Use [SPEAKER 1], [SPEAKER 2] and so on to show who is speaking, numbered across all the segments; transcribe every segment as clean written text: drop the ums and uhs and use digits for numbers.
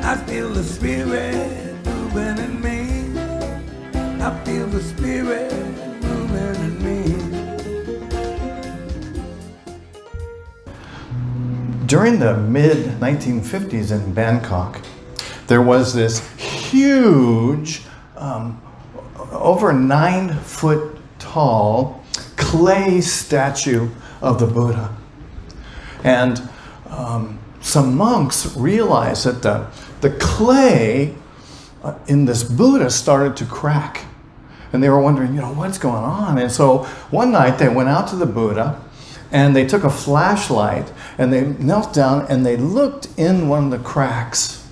[SPEAKER 1] I feel the Spirit moving in me. I feel the Spirit moving in me.
[SPEAKER 2] During the mid-1950s in Bangkok, there was this huge, over 9-foot tall clay statue of the Buddha. And some monks realized that the clay in this Buddha started to crack. And they were wondering, what's going on? And so one night they went out to the Buddha and they took a flashlight and they knelt down and they looked in one of the cracks.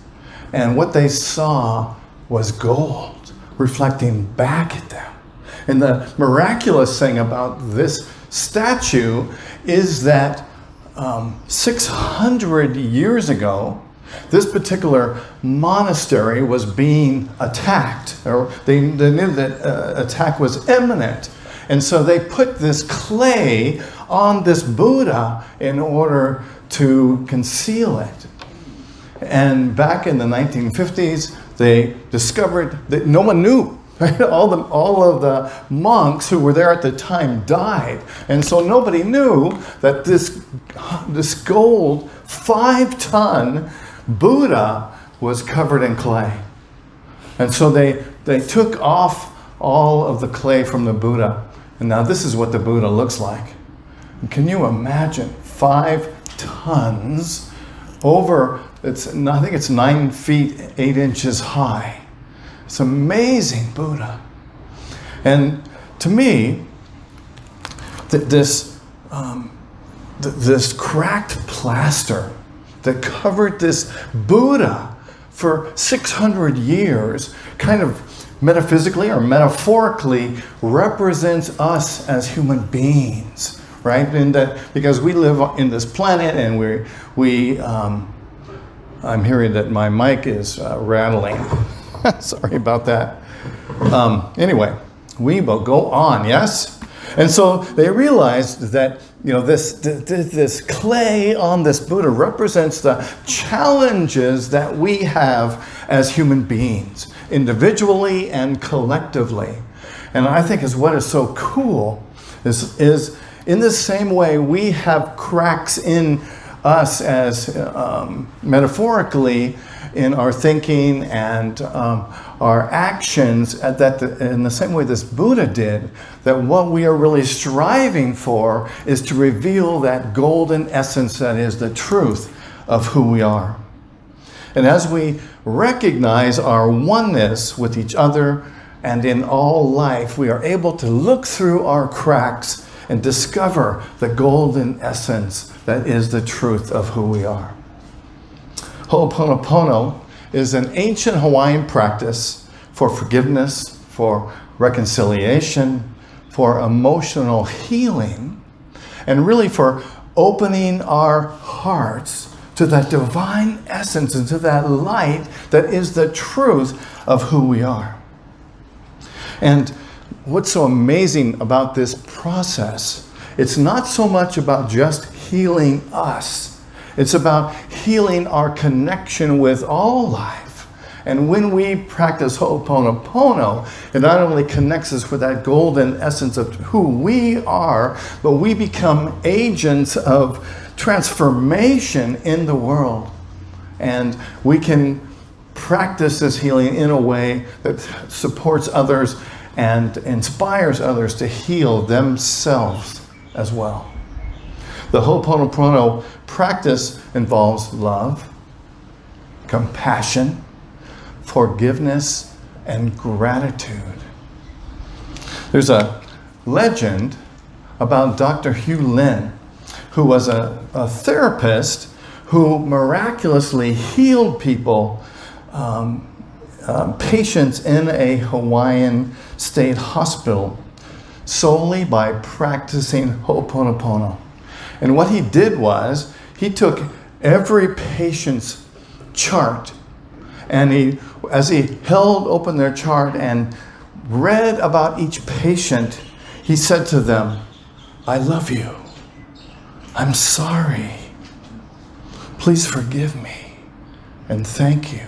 [SPEAKER 2] And what they saw was gold reflecting back at them. And the miraculous thing about this statue is that 600 years ago, this particular monastery was being attacked, or they knew that attack was imminent. And so they put this clay on this Buddha in order to conceal it. And back in the 1950s, they discovered that no one knew. Right? All of the monks who were there at the time died. And so nobody knew that this gold 5-ton Buddha was covered in clay. And so they took off all of the clay from the Buddha. And now this is what the Buddha looks like. And can you imagine 5 tons over, I think it's 9 feet, 8 inches high. It's amazing Buddha. And to me, this cracked plaster that covered this Buddha for 600 years kind of metaphysically or metaphorically represents us as human beings, right? And that because we live in this planet and I'm hearing that my mic is rattling. Sorry about that. Anyway, we will go on, yes? And so they realized that this clay on this Buddha represents the challenges that we have as human beings, individually and collectively. And I think is what is so cool is in the same way we have cracks in us as metaphorically in our thinking and our actions, in the same way this Buddha did, that what we are really striving for is to reveal that golden essence that is the truth of who we are. And as we recognize our oneness with each other and in all life, we are able to look through our cracks and discover the golden essence that is the truth of who we are. Ho'oponopono is an ancient Hawaiian practice for forgiveness, for reconciliation, for emotional healing, and really for opening our hearts to that divine essence and to that light that is the truth of who we are. And what's so amazing about this process, it's not so much about just healing us. It's about healing our connection with all life. And when we practice Ho'oponopono, it not only connects us with that golden essence of who we are, but we become agents of transformation in the world. And we can practice this healing in a way that supports others and inspires others to heal themselves as well. The Ho'oponopono practice involves love, compassion, forgiveness, and gratitude. There's a legend about Dr. Hugh Lin, who was a therapist who miraculously healed people, patients in a Hawaiian state hospital, solely by practicing Ho'oponopono. And what he did was, he took every patient's chart and as he held open their chart and read about each patient, he said to them, "I love you. I'm sorry. Please forgive me and thank you."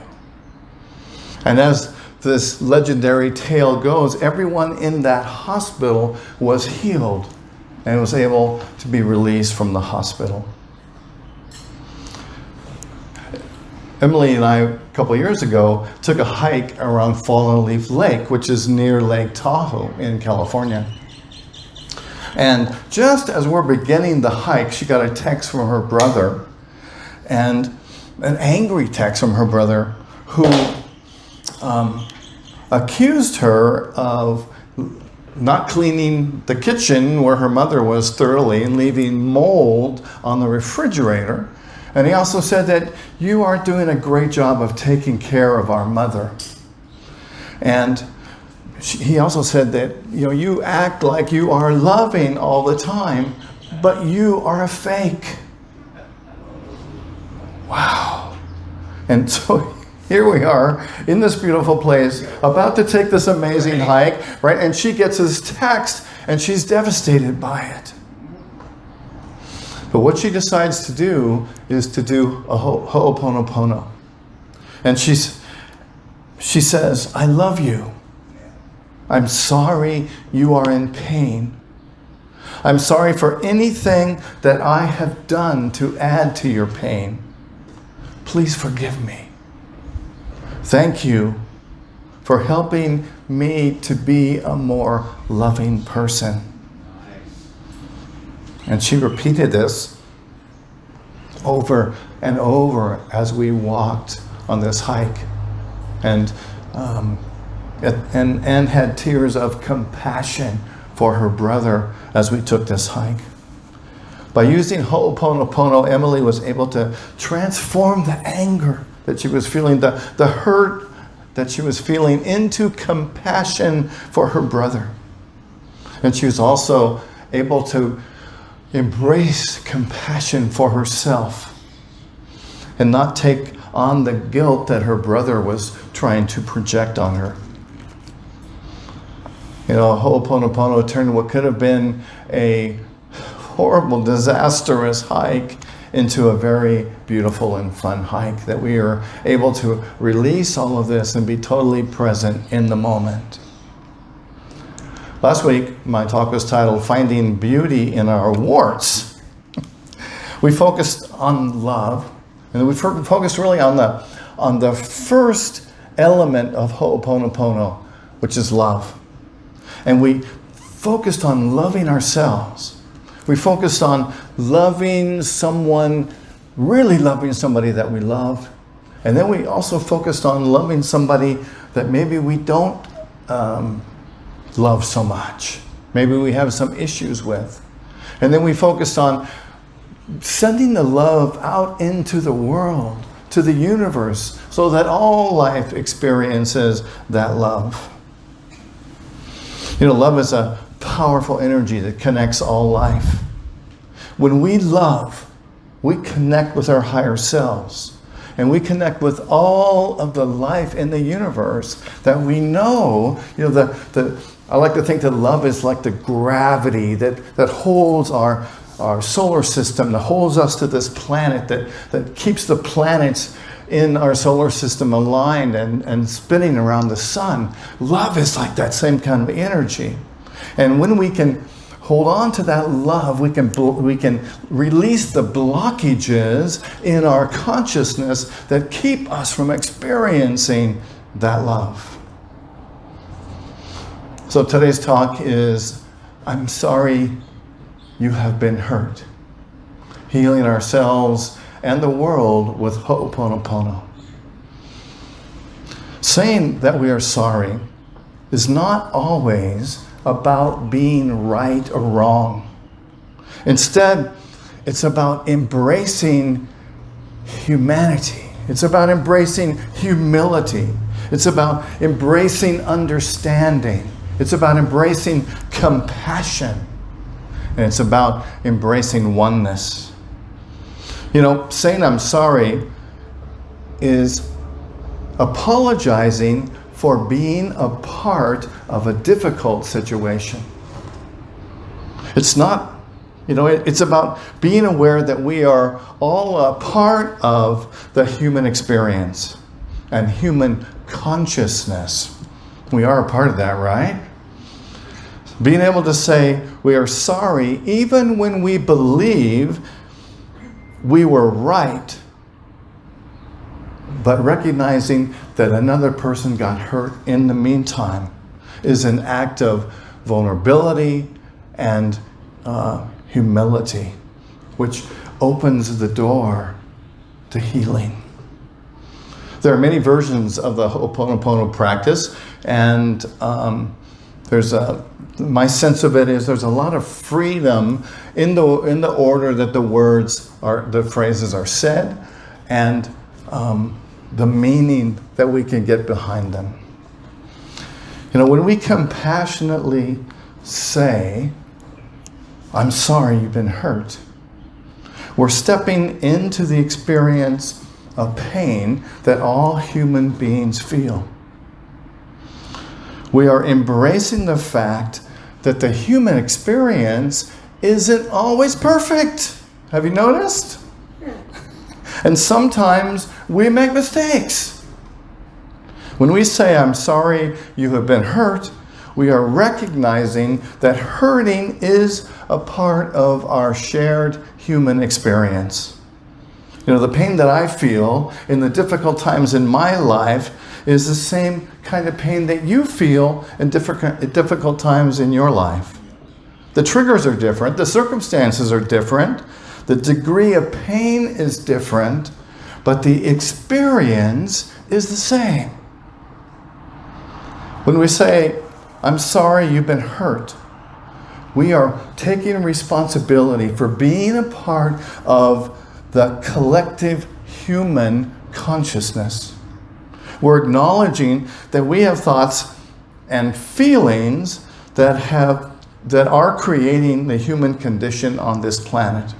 [SPEAKER 2] And as this legendary tale goes, everyone in that hospital was healed and was able to be released from the hospital. Emily and I, a couple of years ago, took a hike around Fallen Leaf Lake, which is near Lake Tahoe in California. And just as we're beginning the hike, she got a text from her brother, and an angry text from her brother who accused her of not cleaning the kitchen where her mother was thoroughly and leaving mold on the refrigerator. And he also said that you aren't doing a great job of taking care of our mother. And he also said that, you act like you are loving all the time, but you are a fake. Wow. And so here we are in this beautiful place, about to take this amazing hike, right? And she gets this text and she's devastated by it. But what she decides to do is to do a ho'oponopono. And she says, I love you. I'm sorry you are in pain. I'm sorry for anything that I have done to add to your pain. Please forgive me. Thank you for helping me to be a more loving person. And she repeated this over and over as we walked on this hike, and had tears of compassion for her brother as we took this hike. By using ho'oponopono, Emily was able to transform the anger that she was feeling, the hurt that she was feeling, into compassion for her brother. And she was also able to embrace compassion for herself and not take on the guilt that her brother was trying to project on her. Ho'oponopono turned what could have been a horrible, disastrous hike into a very beautiful and fun hike, that we are able to release all of this and be totally present in the moment. Last week, my talk was titled Finding Beauty in Our Warts. We focused on love, and we focused really on the first element of ho'oponopono, which is love. And we focused on loving ourselves. We focused on loving someone, really loving somebody that we love. And then we also focused on loving somebody that maybe we don't love so much. Maybe we have some issues with. And then we focused on sending the love out into the world, to the universe, so that all life experiences that love. Love is a powerful energy that connects all life. When we love, we connect with our higher selves, and we connect with all of the life in the universe that we know. I like to think that love is like the gravity that holds our solar system, that holds us to this planet, that keeps the planets in our solar system aligned and spinning around the sun. Love is like that same kind of energy. And when we can hold on to that love, we can release the blockages in our consciousness that keep us from experiencing that love. So today's talk is, I'm sorry you have been hurt. Healing ourselves and the world with ho'oponopono. Saying that we are sorry is not always about being right or wrong. Instead, it's about embracing humanity. It's about embracing humility. It's about embracing understanding. It's about embracing compassion. And it's about embracing oneness. Saying I'm sorry is apologizing for being a part of a difficult situation. It's not, it's about being aware that we are all a part of the human experience. and human consciousness. We are a part of that, right? Being able to say we are sorry even when we believe we were right, but recognizing that another person got hurt in the meantime is an act of vulnerability and humility, which opens the door to healing. There are many versions of the Ho'oponopono practice, and my sense of it is there's a lot of freedom in the order that the phrases are said, and the meaning that we can get behind them. You know, when we compassionately say, "I'm sorry you've been hurt," we're stepping into the experience of pain that all human beings feel. We are embracing the fact that the human experience isn't always perfect. Have you noticed? And sometimes we make mistakes. When we say, "I'm sorry you have been hurt," we are recognizing that hurting is a part of our shared human experience. You know, the pain that I feel in the difficult times in my life is the same kind of pain that you feel in difficult times in your life. The triggers are different, the circumstances are different, the degree of pain is different, but the experience is the same. When we say, "I'm sorry you've been hurt," we are taking responsibility for being a part of the collective human consciousness. We're acknowledging that we have thoughts and feelings that are creating the human condition on this planet.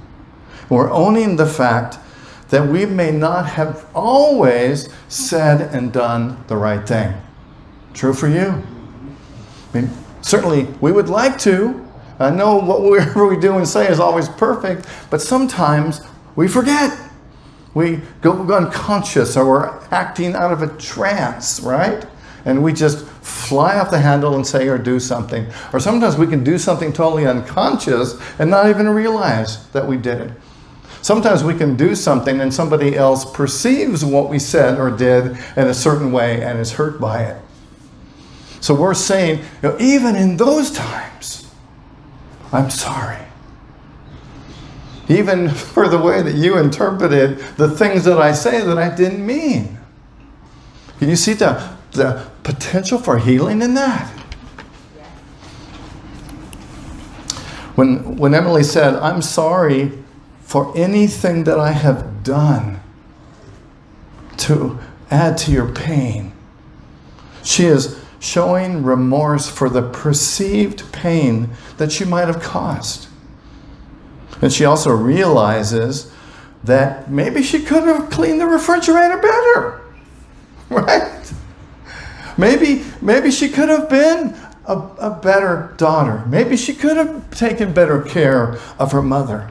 [SPEAKER 2] We're owning the fact that we may not have always said and done the right thing. True for you? I mean, certainly we would like to. I know whatever we do and say is always perfect, but sometimes we forget. We go unconscious, or we're acting out of a trance, right? And we just fly off the handle and say or do something. Or sometimes we can do something totally unconscious and not even realize that we did it. Sometimes we can do something and somebody else perceives what we said or did in a certain way and is hurt by it. So we're saying, you know, even in those times, I'm sorry. Even for the way that you interpreted the things that I say that I didn't mean. Can you see the potential for healing in that? When Emily said, "I'm sorry for anything that I have done to add to your pain," she is showing remorse for the perceived pain that she might have caused. And she also realizes that maybe she could have cleaned the refrigerator better, right? Maybe she could have been a better daughter. Maybe she could have taken better care of her mother.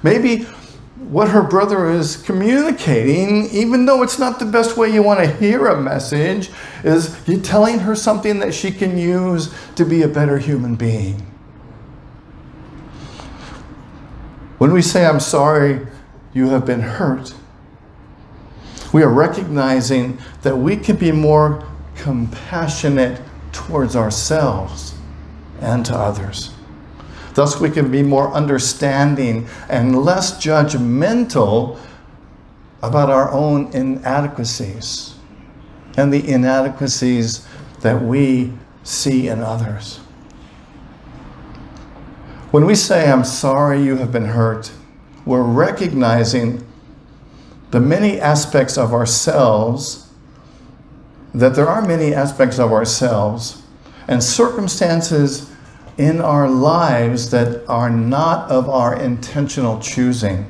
[SPEAKER 2] Maybe what her brother is communicating, even though it's not the best way you want to hear a message, is you telling her something that she can use to be a better human being. When we say, "I'm sorry you have been hurt," we are recognizing that we can be more compassionate towards ourselves and to others. Thus, we can be more understanding and less judgmental about our own inadequacies and the inadequacies that we see in others. When we say, "I'm sorry you have been hurt," we're recognizing the many aspects of ourselves, that there are many aspects of ourselves and circumstances in our lives that are not of our intentional choosing,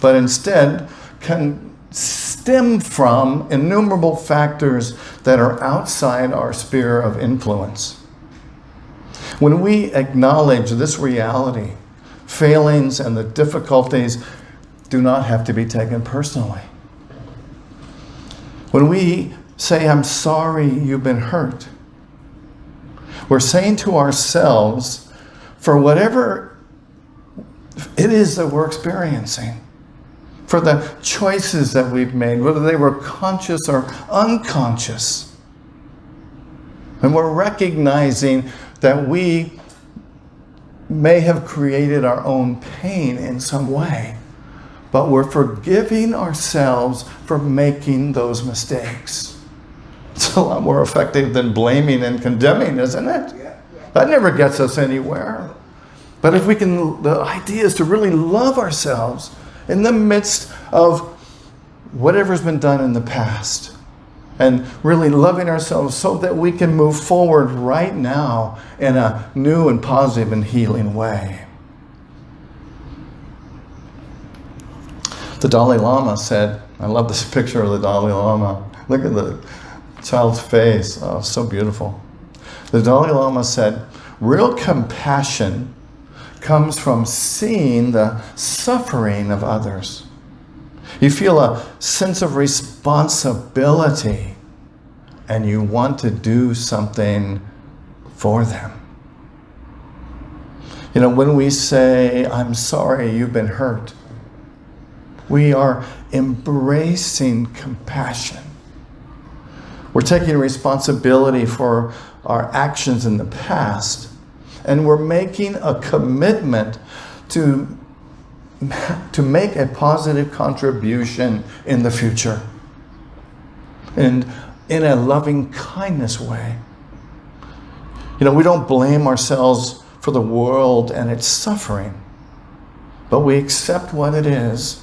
[SPEAKER 2] but instead can stem from innumerable factors that are outside our sphere of influence. When we acknowledge this reality, failings and the difficulties do not have to be taken personally. When we say, I'm sorry you've been hurt, we're saying to ourselves, for whatever it is that we're experiencing, for the choices that we've made, whether they were conscious or unconscious, and we're recognizing that we may have created our own pain in some way, but we're forgiving ourselves for making those mistakes. It's a lot more effective than blaming and condemning, isn't it? That never gets us anywhere. But if we can, the idea is to really love ourselves in the midst of whatever's been done in the past, and really loving ourselves so that we can move forward right now in a new and positive and healing way. The Dalai Lama said, I love this picture of the Dalai Lama. Look at the child's face. Oh, so beautiful. The Dalai Lama said, real compassion comes from seeing the suffering of others. You feel a sense of responsibility and you want to do something for them. You know, when we say, I'm sorry you've been hurt, we are embracing compassion. We're taking responsibility for our actions in the past, and we're making a commitment to make a positive contribution in the future, and in a loving kindness way. You know, we don't blame ourselves for the world and its suffering, but we accept what it is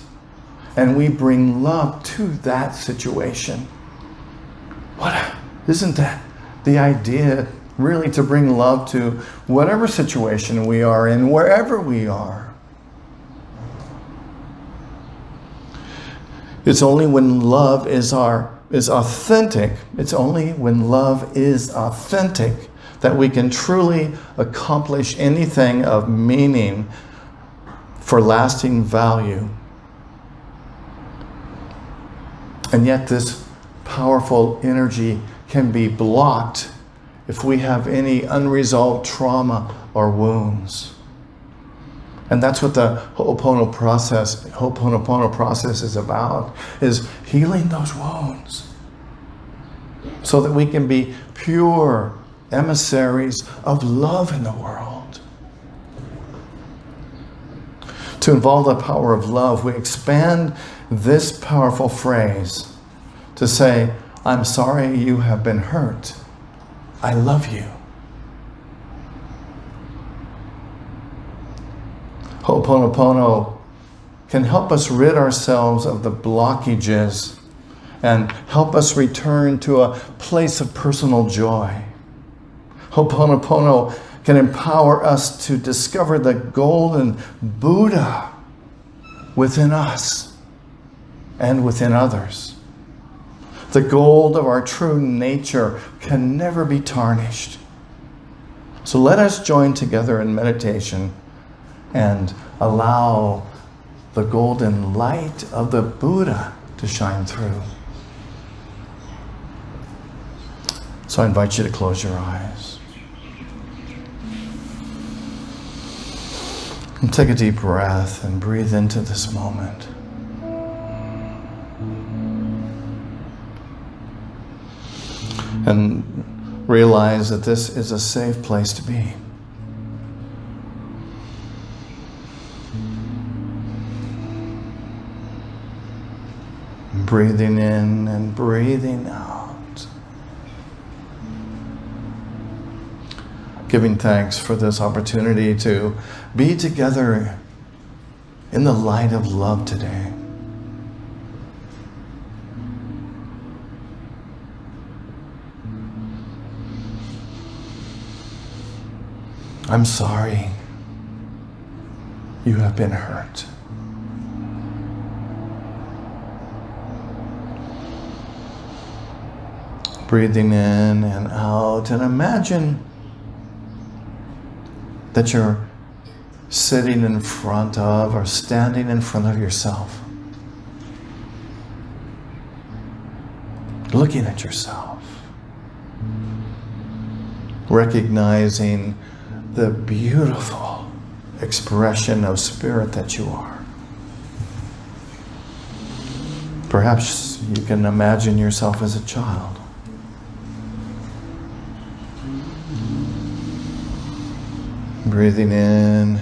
[SPEAKER 2] and we bring love to that situation. Isn't that the idea, really, to bring love to whatever situation we are in, wherever we are? It's only when love is authentic, it's only when love is authentic that we can truly accomplish anything of meaning for lasting value. And yet this powerful energy can be blocked if we have any unresolved trauma or wounds. And that's what the Ho'oponopono process is about, is healing those wounds so that we can be pure emissaries of love in the world. To involve the power of love, we expand this powerful phrase to say, I'm sorry you have been hurt. I love you. Ho'oponopono can help us rid ourselves of the blockages and help us return to a place of personal joy. Ho'oponopono can empower us to discover the golden Buddha within us and within others. The gold of our true nature can never be tarnished. So let us join together in meditation and allow the golden light of the Buddha to shine through. So I invite you to close your eyes. And take a deep breath and breathe into this moment. And realize that this is a safe place to be. Breathing in and breathing out. Giving thanks for this opportunity to be together in the light of love today. I'm sorry you have been hurt. Breathing in and out, and imagine that you're sitting in front of or standing in front of yourself. looking at yourself, recognizing the beautiful expression of spirit that you are. Perhaps you can imagine yourself as a child. Breathing in,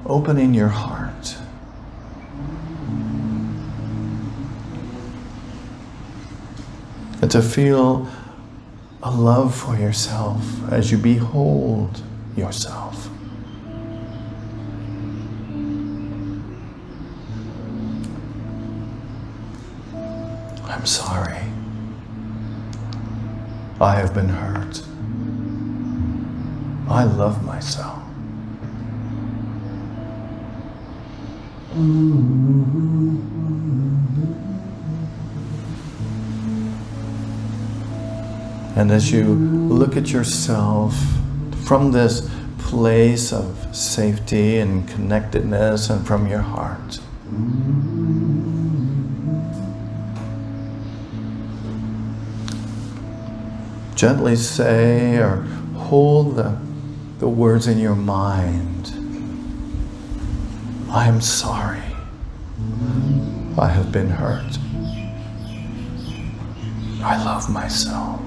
[SPEAKER 2] opening your heart. And to feel a love for yourself as you behold yourself. I'm sorry. I have been hurt. I love myself. And as you look at yourself from this place of safety and connectedness and from your heart, gently say or hold the words in your mind. I am sorry. I have been hurt. I love myself.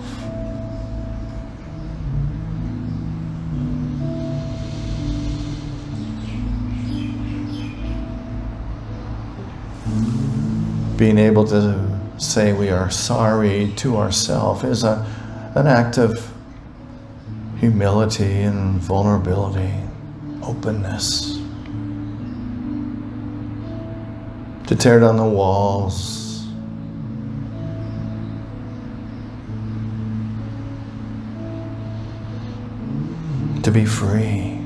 [SPEAKER 2] Being able to say we are sorry to ourselves is an act of humility and vulnerability, openness. To tear down the walls, to be free.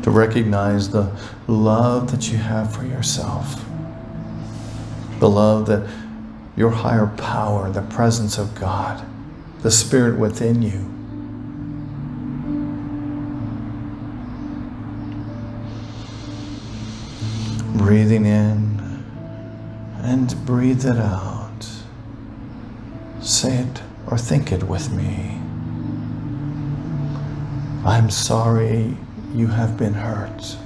[SPEAKER 2] To recognize the love that you have for yourself. The love that your higher power, the presence of God, the Spirit within you, breathing in and breathe it out. Say it or think it with me. I'm sorry you have been hurt.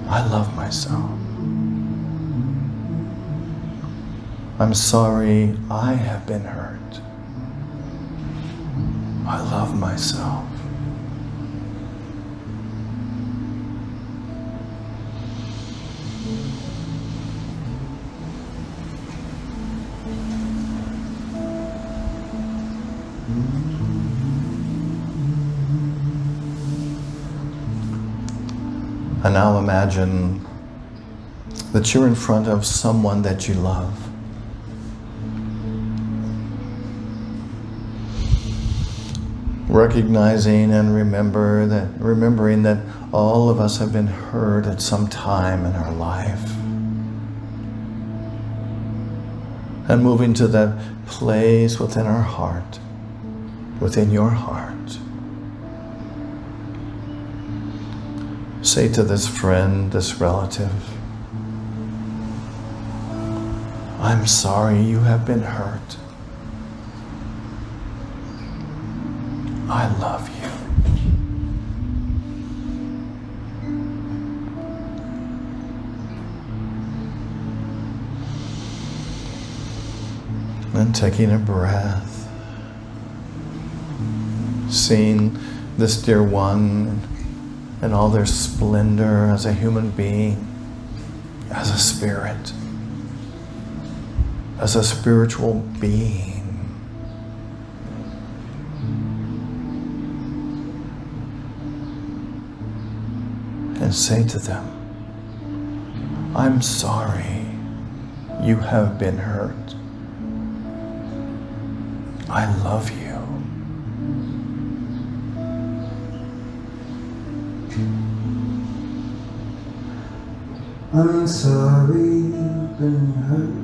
[SPEAKER 2] I love myself. I'm sorry I have been hurt. I love myself. And now imagine that you're in front of someone that you love. Recognizing and remembering that all of us have been hurt at some time in our life. And moving to that place within our heart, within your heart. Say to this friend, this relative, I'm sorry you have been hurt. I love you. And taking a breath, seeing this dear one and all their splendor as a human being, as a spirit, as a spiritual being. And say to them, I'm sorry you have been hurt. I love you.
[SPEAKER 1] I'm sorry you've been hurt,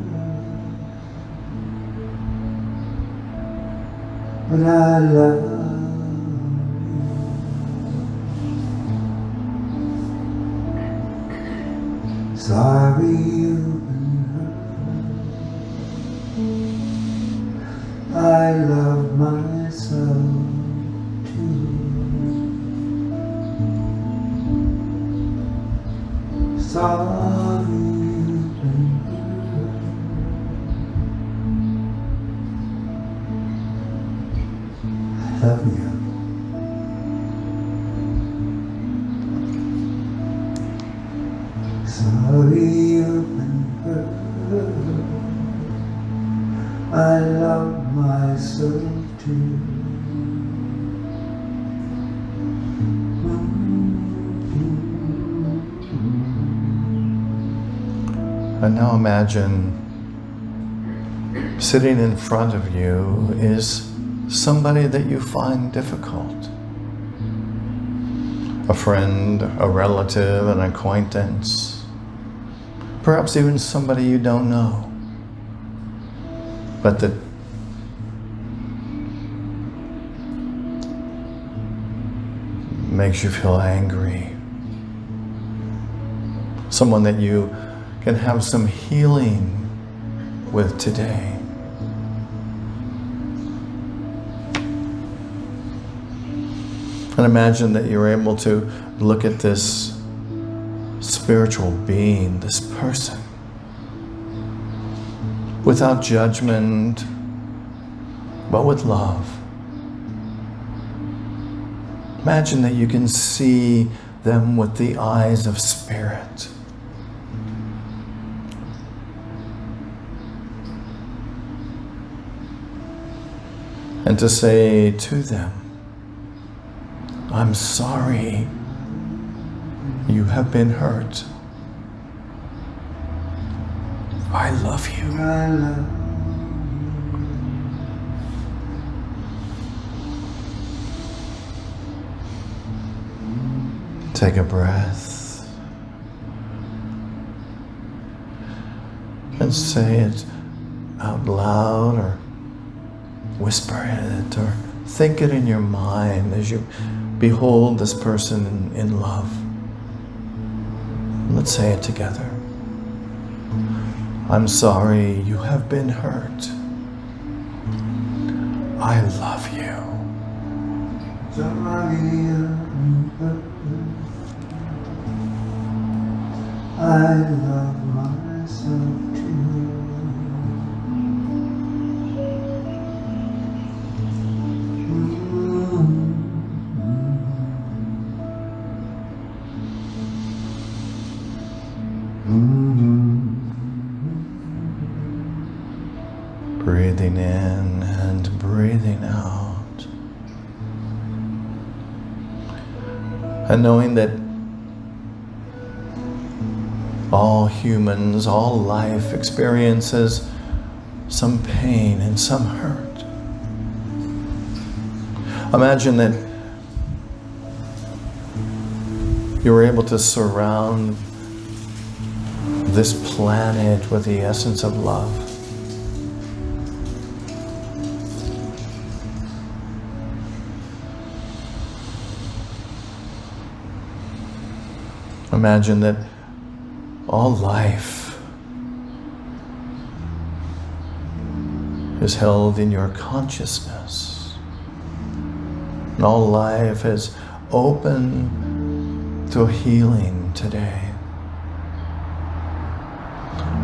[SPEAKER 1] but I love you. Sorry you've been love you. Sorry you've been hurt. I love myself too.
[SPEAKER 2] And now imagine sitting in front of you is somebody that you find difficult. A friend, a relative, an acquaintance, perhaps even somebody you don't know, but that makes you feel angry. Someone that you can have some healing with today. And imagine that you're able to look at this spiritual being, this person, without judgment, but with love. Imagine that you can see them with the eyes of spirit. And to say to them, I'm sorry you have been hurt. I love you.
[SPEAKER 1] I love
[SPEAKER 2] Take a breath and say it out loud, or whisper it, or think it in your mind as you behold this person in love. Let's say it together. I'm sorry you have been hurt. I love you.
[SPEAKER 1] I love myself too.
[SPEAKER 2] Breathing in and breathing out. And knowing that all humans, all life experiences some pain and some hurt. Imagine that you were able to surround this planet with the essence of love. Imagine that all life is held in your consciousness. And all life is open to healing today.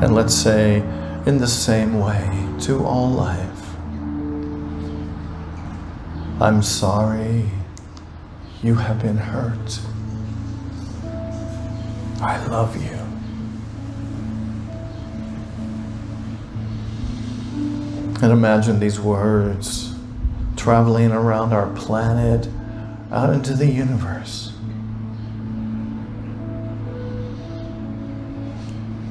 [SPEAKER 2] And let's say in the same way to all life, I'm sorry you have been hurt. I love you. And imagine these words traveling around our planet out into the universe.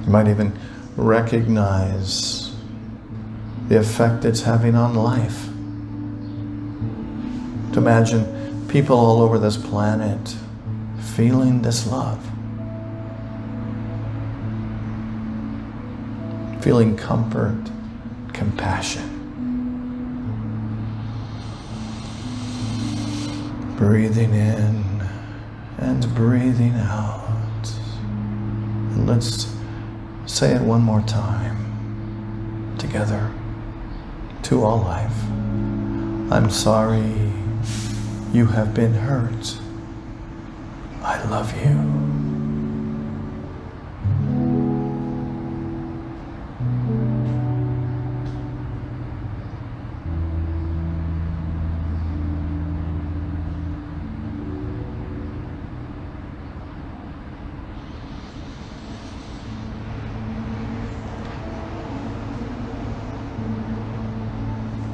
[SPEAKER 2] You might even recognize the effect it's having on life. To imagine people all over this planet feeling this love. Feeling comfort, compassion. Breathing in and breathing out. And let's say it one more time together to all life. I'm sorry you have been hurt. I love you.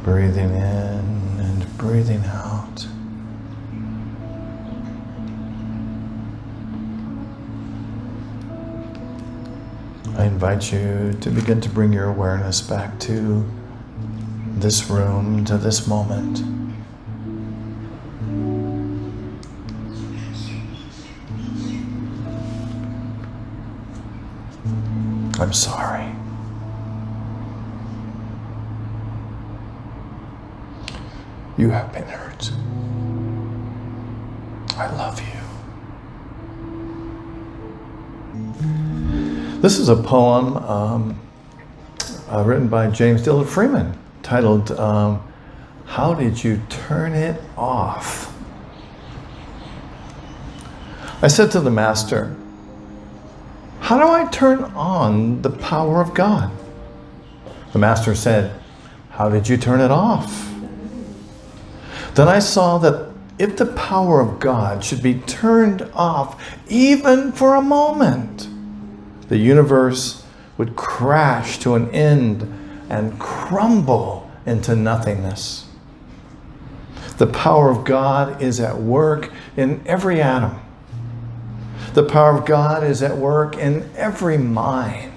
[SPEAKER 2] Breathing in and breathing out. I invite you to begin to bring your awareness back to this room, to this moment. I'm sorry. You have been hurt. I love you. This is a poem written by James Dillard Freeman, titled, How Did You Turn It Off? I said to the Master, how do I turn on the power of God? The Master said, how did you turn it off? Then I saw that if the power of God should be turned off even for a moment, the universe would crash to an end and crumble into nothingness. The power of God is at work in every atom. The power of God is at work in every mind.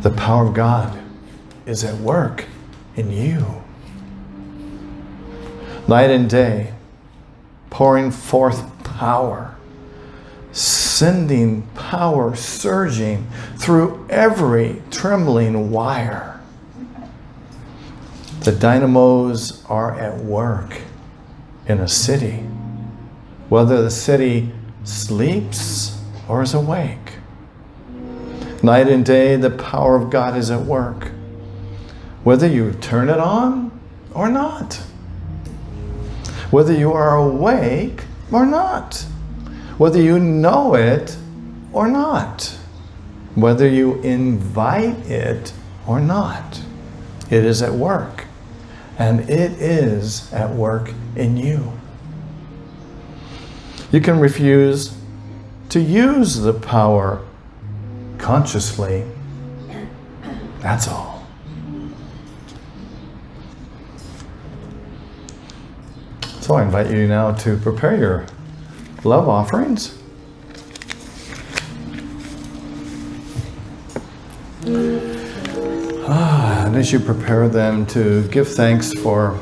[SPEAKER 2] The power of God is at work in you. Night and day, pouring forth power, sending power surging through every trembling wire. The dynamos are at work in a city, whether the city sleeps or is awake. Night and day, the power of God is at work, whether you turn it on or not, whether you are awake or not, whether you know it or not, whether you invite it or not. It is at work, and it is at work in you. You can refuse to use the power consciously. That's all. So I invite you now to prepare your love offerings. And as you prepare them, to give thanks for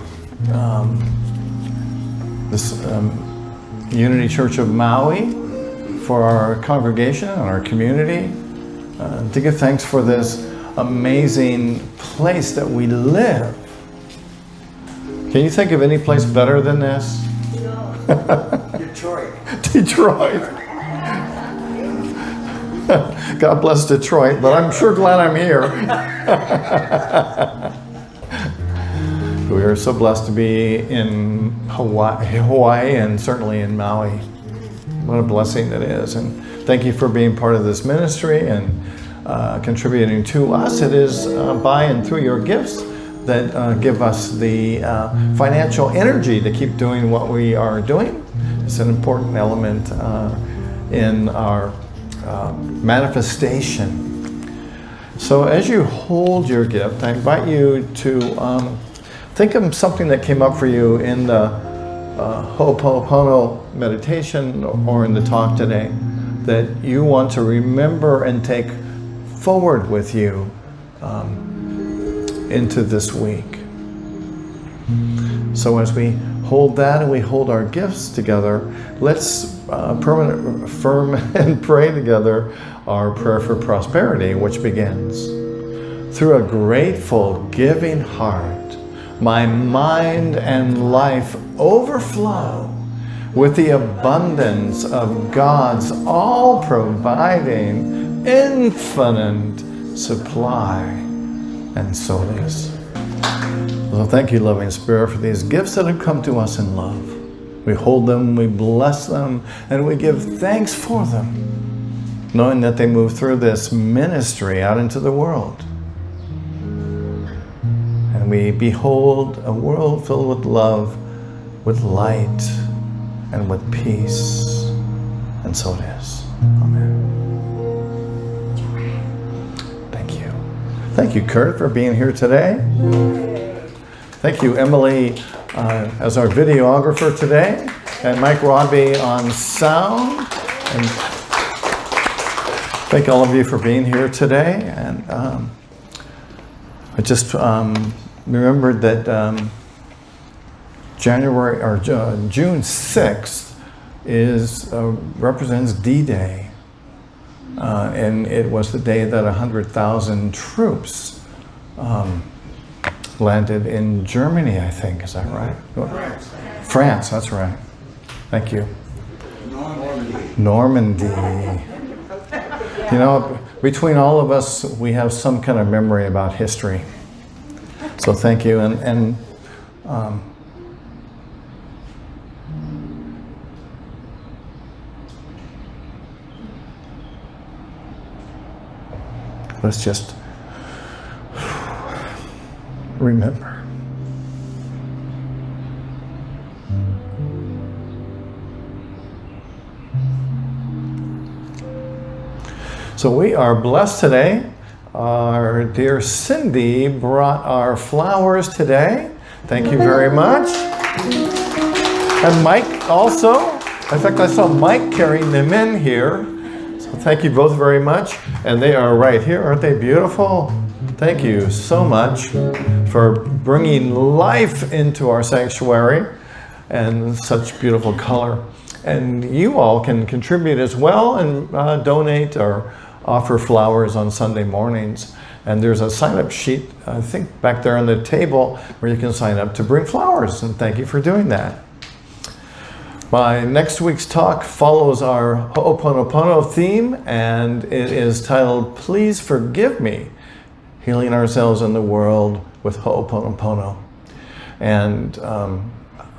[SPEAKER 2] this Unity Church of Maui, for our congregation and our community, to give thanks for this amazing place that we live. Can you think of any place better than this?
[SPEAKER 1] No. Detroit.
[SPEAKER 2] Detroit. God bless Detroit, but I'm sure glad I'm here. We are so blessed to be in Hawaii and certainly in Maui. What a blessing it is. And thank you for being part of this ministry and contributing to us. It is by and through your gifts that give us the financial energy to keep doing what we are doing. It's an important element in our manifestation. So as you hold your gift, I invite you to think of something that came up for you in the Ho'oponopono meditation or in the talk today that you want to remember and take forward with you into this week. So as we hold that and we hold our gifts together, let's affirm and pray together our prayer for prosperity, which begins. Through a grateful, giving heart, my mind and life overflow with the abundance of God's all-providing, infinite supply. And so it is. So thank you, loving Spirit, for these gifts that have come to us in love. We hold them, we bless them, and we give thanks for them, knowing that they move through this ministry out into the world. And we behold a world filled with love, with light, and with peace. And so it is. Amen. Thank you. Thank you, Kurt, for being here today. Thank you, Emily, as our videographer today, and Mike Rodby on sound. And thank all of you for being here today. And I just remembered that June 6th represents D-Day. And it was the day that 100,000 troops landed in Germany, I think. Is that right? France, that's right. Thank you. Normandy. You know, between all of us, we have some kind of memory about history. So thank you. And let's just remember. So we are blessed today. Our dear Cindy brought our flowers today. Thank you very much. And Mike also. In fact, I saw Mike carrying them in here. So thank you both very much. And they are right here. Aren't they beautiful? Thank you so much for bringing life into our sanctuary and such beautiful color. And you all can contribute as well and donate or offer flowers on Sunday mornings. And there's a sign-up sheet, I think, back there on the table where you can sign up to bring flowers. And thank you for doing that. My next week's talk follows our Ho'oponopono theme, and it is titled, Please Forgive Me, Healing Ourselves in the World with Ho'oponopono. And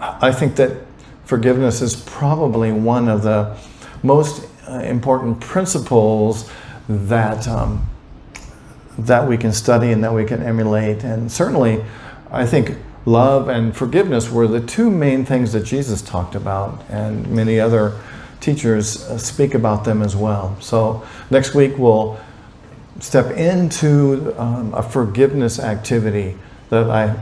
[SPEAKER 2] I think that forgiveness is probably one of the most important principles that we can study and that we can emulate. And certainly, I think love and forgiveness were the two main things that Jesus talked about, and many other teachers speak about them as well. So next week we'll step into a forgiveness activity that I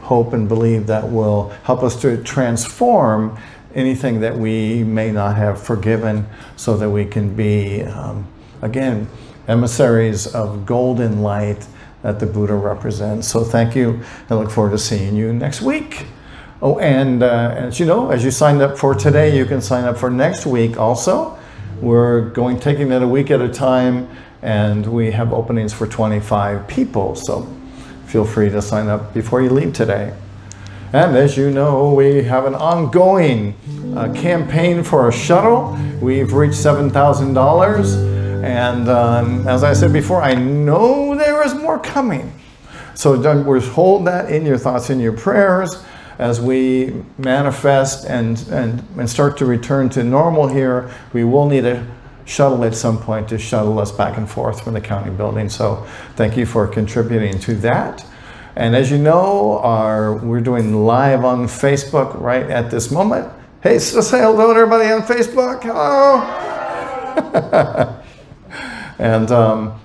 [SPEAKER 2] hope and believe that will help us to transform anything that we may not have forgiven, so that we can be, again, emissaries of golden light that the Buddha represents. So thank you. I look forward to seeing you next week. Oh, and as you know, as you signed up for today, you can sign up for next week also. We're taking it a week at a time, and we have openings for 25 people. So feel free to sign up before you leave today. And as you know, we have an ongoing campaign for a shuttle. We've reached $7,000. And as I said before, I know there is more coming. So we'll hold that in your thoughts and your prayers as we manifest and start to return to normal here. We will need a shuttle at some point to shuttle us back and forth from the county building. So thank you for contributing to that. And as you know, we're doing live on Facebook right at this moment. Hey, so say hello to everybody on Facebook. Hello. And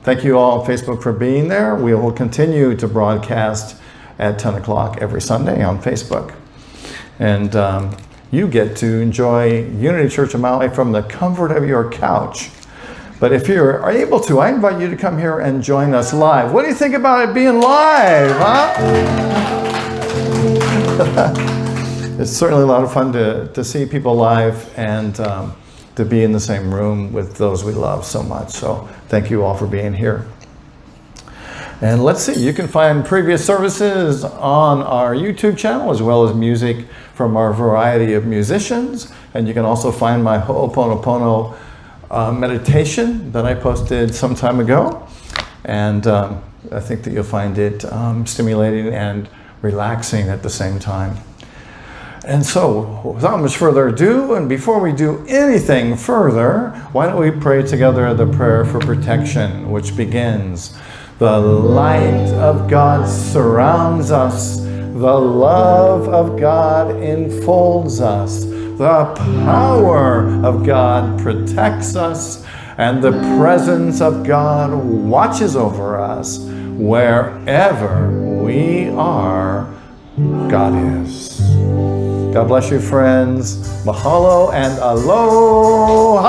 [SPEAKER 2] thank you all on Facebook for being there. We will continue to broadcast at 10 o'clock every Sunday on Facebook. And you get to enjoy Unity Church of Maui from the comfort of your couch. But if you are able to, I invite you to come here and join us live. What do you think about it being live, huh? It's certainly a lot of fun to see people live and to be in the same room with those we love so much. So thank you all for being here. And let's see, you can find previous services on our YouTube channel, as well as music from our variety of musicians. And you can also find my Ho'oponopono meditation that I posted some time ago. And I think that you'll find it stimulating and relaxing at the same time. And so, without much further ado, and before we do anything further, why don't we pray together the prayer for protection, which begins, the light of God surrounds us, the love of God enfolds us, the power of God protects us, and the presence of God watches over us wherever we are, God is. God bless you, friends. Mahalo and aloha.